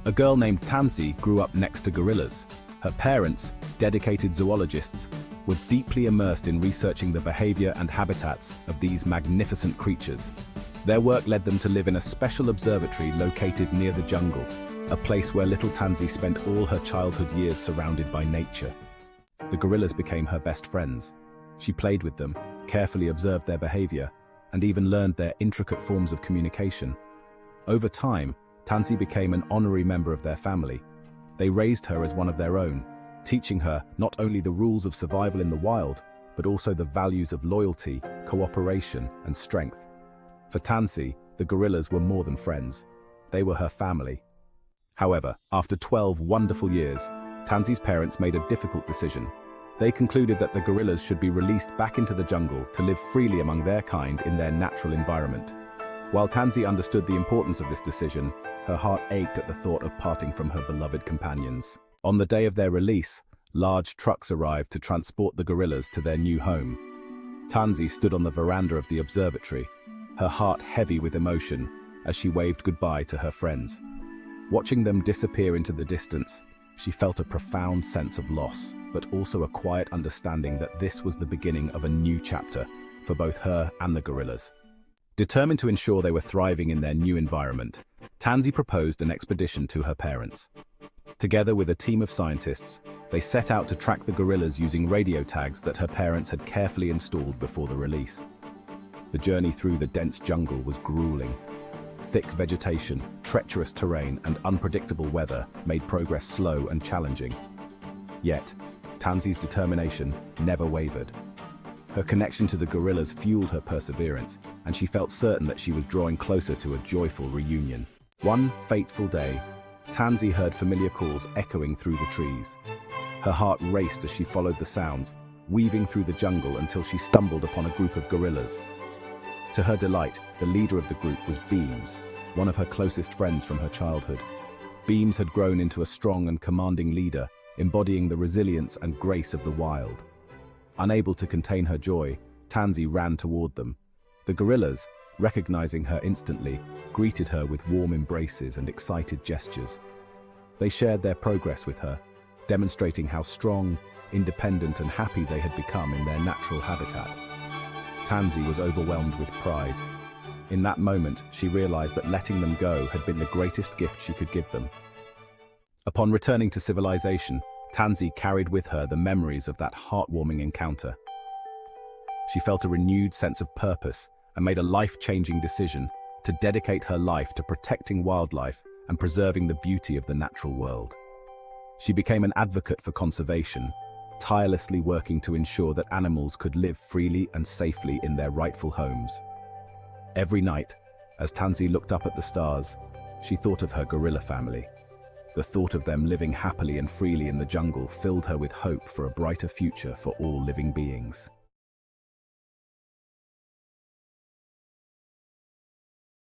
A girl named Tansy grew up next to gorillas. Her parents, dedicated zoologists, were deeply immersed in researching the behavior and habitats of these magnificent creatures. Their work led them to live in a special observatory located near the jungle, a place where little Tansy spent all her childhood years surrounded by nature. The gorillas became her best friends. She played with them, carefully observed their behavior, and even learned their intricate forms of communication. Over time, Tansy became an honorary member of their family. They raised her as one of their own, teaching her not only the rules of survival in the wild, but also the values of loyalty, cooperation, and strength. For Tansy, the gorillas were more than friends. They were her family. However, after 12 wonderful years, Tansy's parents made a difficult decision. They concluded that the gorillas should be released back into the jungle to live freely among their kind in their natural environment. While Tansy understood the importance of this decision, her heart ached at the thought of parting from her beloved companions. On the day of their release, large trucks arrived to transport the gorillas to their new home. Tansy stood on the veranda of the observatory, her heart heavy with emotion as she waved goodbye to her friends. Watching them disappear into the distance, she felt a profound sense of loss, but also a quiet understanding that this was the beginning of a new chapter for both her and the gorillas. Determined to ensure they were thriving in their new environment, Tansy proposed an expedition to her parents. Together with a team of scientists, they set out to track the gorillas using radio tags that her parents had carefully installed before the release. The journey through the dense jungle was grueling. Thick vegetation, treacherous terrain, and unpredictable weather made progress slow and challenging. Yet, Tansy's determination never wavered. Her connection to the gorillas fueled her perseverance, and she felt certain that she was drawing closer to a joyful reunion. One fateful day, Tansy heard familiar calls echoing through the trees. Her heart raced as she followed the sounds, weaving through the jungle until she stumbled upon a group of gorillas. To her delight, the leader of the group was Beams, one of her closest friends from her childhood. Beams had grown into a strong and commanding leader, embodying the resilience and grace of the wild. Unable to contain her joy, Tansy ran toward them. The gorillas, recognizing her instantly, greeted her with warm embraces and excited gestures. They shared their progress with her, demonstrating how strong, independent, and happy they had become in their natural habitat. Tansy was overwhelmed with pride. In that moment, she realized that letting them go had been the greatest gift she could give them. Upon returning to civilization, Tansy carried with her the memories of that heartwarming encounter. She felt a renewed sense of purpose and made a life-changing decision to dedicate her life to protecting wildlife and preserving the beauty of the natural world. She became an advocate for conservation, tirelessly working to ensure that animals could live freely and safely in their rightful homes. Every night, as Tansy looked up at the stars, she thought of her gorilla family. The thought of them living happily and freely in the jungle filled her with hope for a brighter future for all living beings.